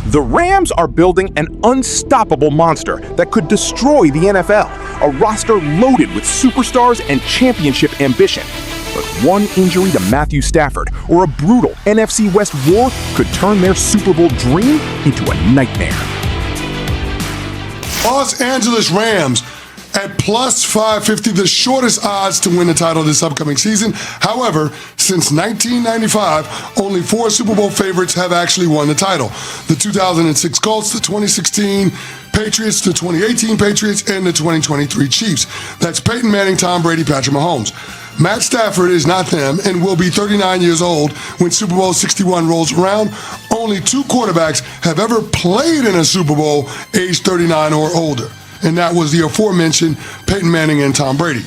The Rams are building an unstoppable monster that could destroy the NFL, a roster loaded with superstars and championship ambition. But one injury to Matthew Stafford or a brutal NFC West war could turn their Super Bowl dream into a nightmare. Los Angeles Rams at plus 550, the shortest odds to win the title this upcoming season. However, since 1995, only 4 Super Bowl favorites have actually won the title. The 2006 Colts, the 2016 Patriots, the 2018 Patriots, and the 2023 Chiefs. That's Peyton Manning, Tom Brady, Patrick Mahomes. Matt Stafford is not them and will be 39 years old when Super Bowl 61 rolls around. Only 2 quarterbacks have ever played in a Super Bowl age 39 or older, and that was the aforementioned Peyton Manning and Tom Brady.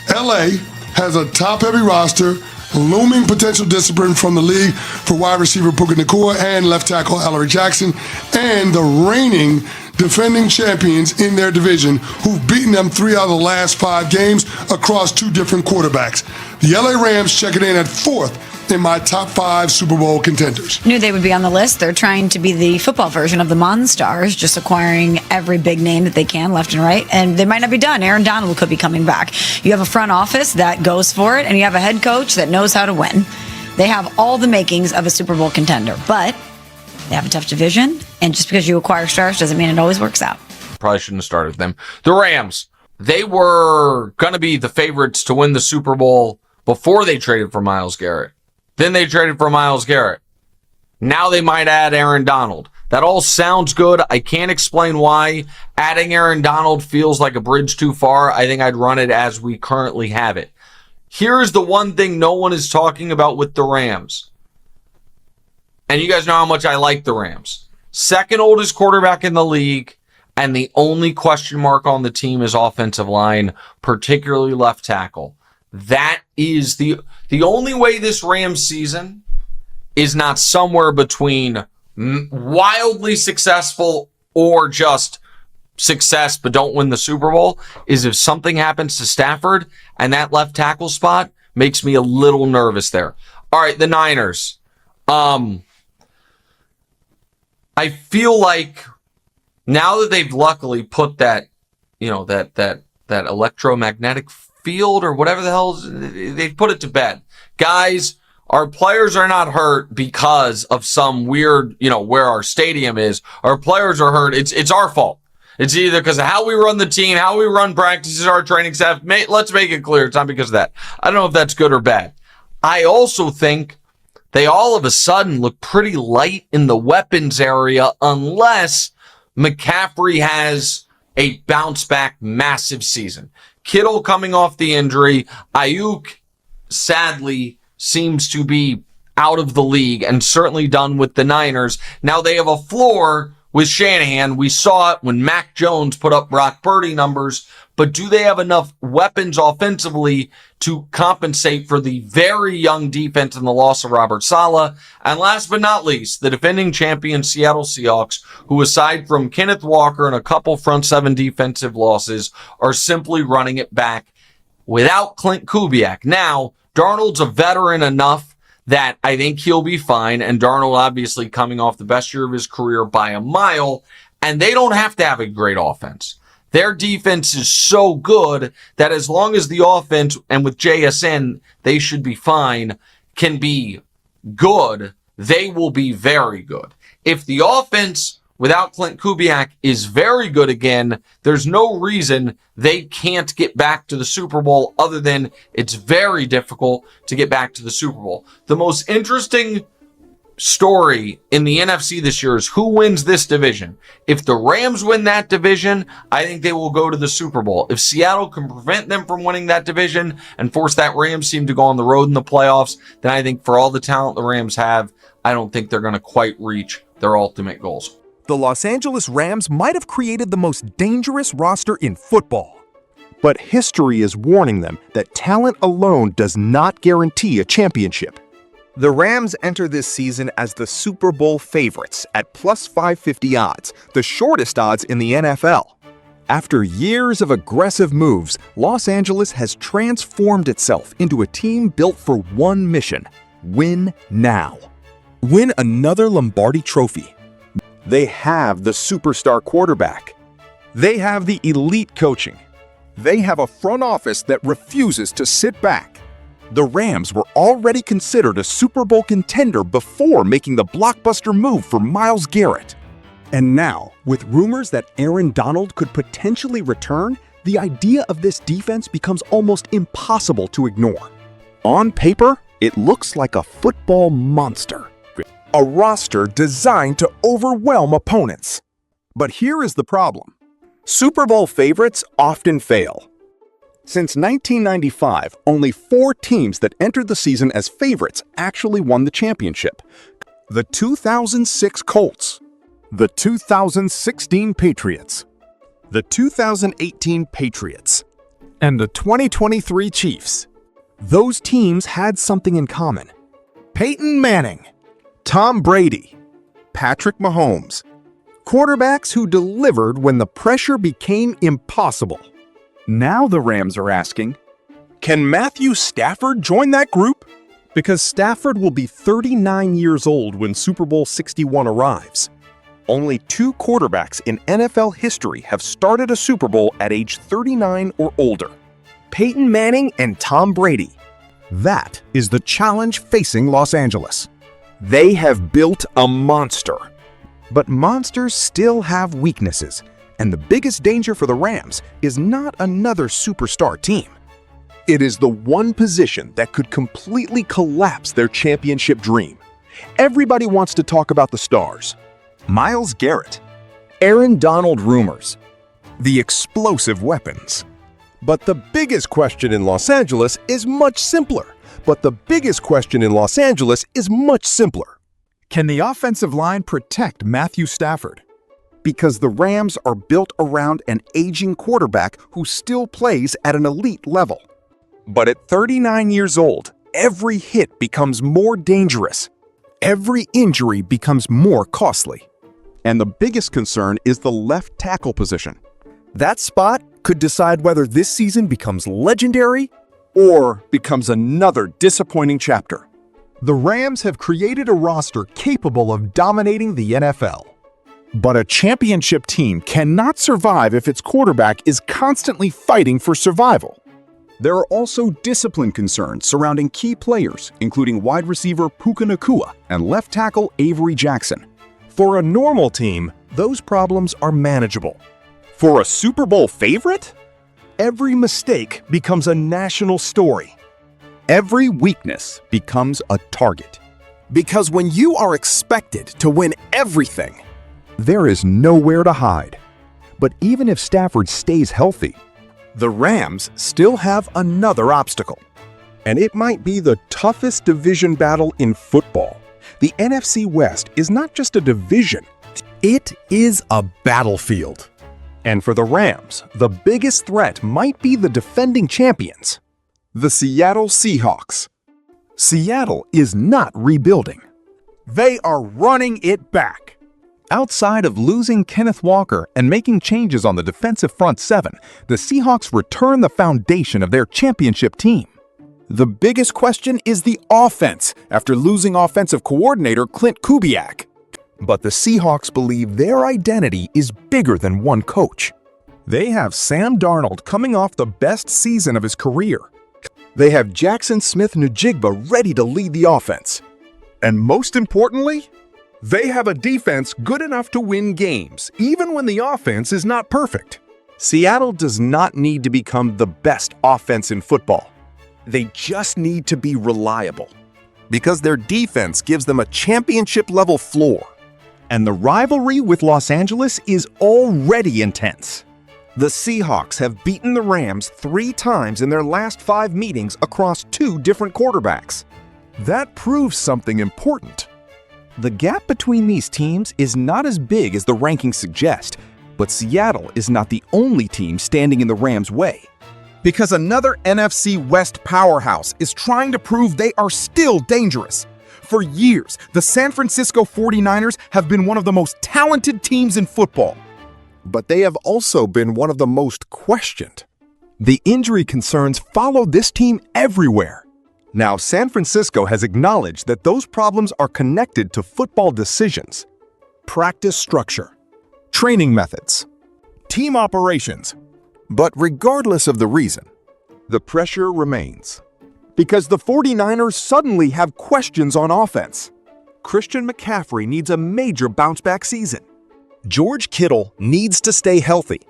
LA has a top-heavy roster, looming potential discipline from the league for wide receiver Puka Nacua and left tackle Alaric Jackson, and the reigning defending champions in their division who've beaten them 3 out of the last 5 games across 2 different quarterbacks. The LA Rams checking in at 4th in my top 5 Super Bowl contenders. Knew they would be on the list. They're trying to be the football version of the Monstars, just acquiring every big name that they can left and right, and they might not be done. Aaron Donald could be coming back. You have a front office that goes for it, and you have a head coach that knows how to win. They have all the makings of a Super Bowl contender, but they have a tough division, and just because you acquire stars doesn't mean it always works out. Probably shouldn't have started them. The Rams, they were going to be the favorites to win the Super Bowl before they traded for Myles Garrett. Then they traded for Myles Garrett. Now they might add Aaron Donald. That all sounds good. I can't explain why adding Aaron Donald feels like a bridge too far. I think I'd run it as we currently have it. Here's the one thing no one is talking about with the Rams. And you guys know how much I like the Rams. Second oldest quarterback in the league, and the only question mark on the team is offensive line, particularly left tackle. That is the only way this Rams season is not somewhere between wildly successful or just success but don't win the Super Bowl is if something happens to Stafford and that left tackle spot makes me a little nervous there. All right, the Niners. I feel like now that they've luckily put that, that electromagnetic field or whatever the hell, they've put it to bed. Guys, our players are not hurt because of some weird, where our stadium is. Our players are hurt. It's our fault. It's either because of how we run the team, how we run practices, our training staff. Let's make it clear. It's not because of that. I don't know if that's good or bad. I also think they all of a sudden look pretty light in the weapons area unless McCaffrey has a bounce back massive season. Kittle coming off the injury. Ayuk, sadly, seems to be out of the league and certainly done with the Niners. Now they have a floor with Shanahan. We saw it when Mac Jones put up Brock Purdy numbers, but do they have enough weapons offensively to compensate for the very young defense and the loss of Robert Saleh? And last but not least, the defending champion Seattle Seahawks, who aside from Kenneth Walker and a couple front 7 defensive losses, are simply running it back without Clint Kubiak. Now, Darnold's a veteran enough that I think he'll be fine, and Darnold obviously coming off the best year of his career by a mile, and they don't have to have a great offense. Their defense is so good that as long as the offense, and with JSN, they should be fine, can be good, they will be very good. If the offense without Clint Kubiak is very good again, there's no reason they can't get back to the Super Bowl other than it's very difficult to get back to the Super Bowl. The most interesting story in the NFC this year is who wins this division. If the Rams win that division, I think they will go to the Super Bowl. If Seattle can prevent them from winning that division and force that Rams team to go on the road in the playoffs, then I think for all the talent the Rams have, I don't think they're going to quite reach their ultimate goals. The Los Angeles Rams might have created the most dangerous roster in football. But history is warning them that talent alone does not guarantee a championship. The Rams enter this season as the Super Bowl favorites at plus 550 odds, the shortest odds in the NFL. After years of aggressive moves, Los Angeles has transformed itself into a team built for one mission: win now. Win another Lombardi Trophy. They have the superstar quarterback. They have the elite coaching. They have a front office that refuses to sit back. The Rams were already considered a Super Bowl contender before making the blockbuster move for Myles Garrett. And now, with rumors that Aaron Donald could potentially return, the idea of this defense becomes almost impossible to ignore. On paper, it looks like a football monster. A roster designed to overwhelm opponents. But here is the problem. Super Bowl favorites often fail. Since 1995, only 4 teams that entered the season as favorites actually won the championship. The 2006 Colts, the 2016 Patriots, the 2018 Patriots, and the 2023 Chiefs. Those teams had something in common. Peyton Manning, Tom Brady, Patrick Mahomes, quarterbacks who delivered when the pressure became impossible. Now the Rams are asking, can Matthew Stafford join that group? Because Stafford will be 39 years old when Super Bowl 61 arrives. Only 2 quarterbacks in NFL history have started a Super Bowl at age 39 or older. Peyton Manning and Tom Brady. That is the challenge facing Los Angeles. They have built a monster. But monsters still have weaknesses, and the biggest danger for the Rams is not another superstar team. It is the one position that could completely collapse their championship dream. Everybody wants to talk about the stars. Myles Garrett, Aaron Donald rumors, the explosive weapons. But the biggest question in Los Angeles is much simpler. Can the offensive line protect Matthew Stafford? Because the Rams are built around an aging quarterback who still plays at an elite level. But at 39 years old, every hit becomes more dangerous. Every injury becomes more costly. And the biggest concern is the left tackle position. That spot could decide whether this season becomes legendary or becomes another disappointing chapter. The Rams have created a roster capable of dominating the NFL. But a championship team cannot survive if its quarterback is constantly fighting for survival. There are also discipline concerns surrounding key players, including wide receiver Puka Nacua and left tackle Avery Jackson. For a normal team, those problems are manageable. For a Super Bowl favorite, every mistake becomes a national story. Every weakness becomes a target. Because when you are expected to win everything, there is nowhere to hide. But even if Stafford stays healthy, the Rams still have another obstacle. And it might be the toughest division battle in football. The NFC West is not just a division, it is a battlefield. And for the Rams, the biggest threat might be the defending champions, the Seattle Seahawks. Seattle is not rebuilding. They are running it back. Outside of losing Kenneth Walker and making changes on the defensive front 7, the Seahawks return the foundation of their championship team. The biggest question is the offense after losing offensive coordinator Clint Kubiak. But the Seahawks believe their identity is bigger than one coach. They have Sam Darnold coming off the best season of his career. They have Jackson Smith-Njigba ready to lead the offense. And most importantly, they have a defense good enough to win games, even when the offense is not perfect. Seattle does not need to become the best offense in football. They just need to be reliable. Because their defense gives them a championship-level floor. And the rivalry with Los Angeles is already intense. The Seahawks have beaten the Rams 3 times in their last 5 meetings across 2 different quarterbacks. That proves something important. The gap between these teams is not as big as the rankings suggest, but Seattle is not the only team standing in the Rams' way. Because another NFC West powerhouse is trying to prove they are still dangerous. For years, the San Francisco 49ers have been one of the most talented teams in football. But they have also been one of the most questioned. The injury concerns follow this team everywhere. Now, San Francisco has acknowledged that those problems are connected to football decisions. practice structure, training methods, team operations. But regardless of the reason, the pressure remains. Because the 49ers suddenly have questions on offense. Christian McCaffrey needs a major bounce-back season. George Kittle needs to stay healthy.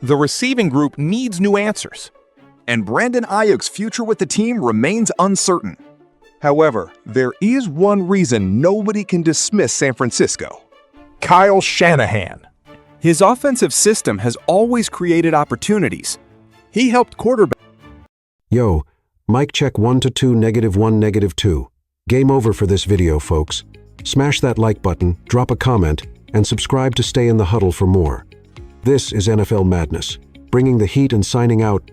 The receiving group needs new answers. And Brandon Ayuk's future with the team remains uncertain. However, there is one reason nobody can dismiss San Francisco. Kyle Shanahan. His offensive system has always created opportunities. He helped quarterback. Yo, mic check 1 to 2, -1, -2. Game over for this video, folks. Smash that like button, drop a comment, and subscribe to stay in the huddle for more. This is NFL Madness, bringing the heat and signing out.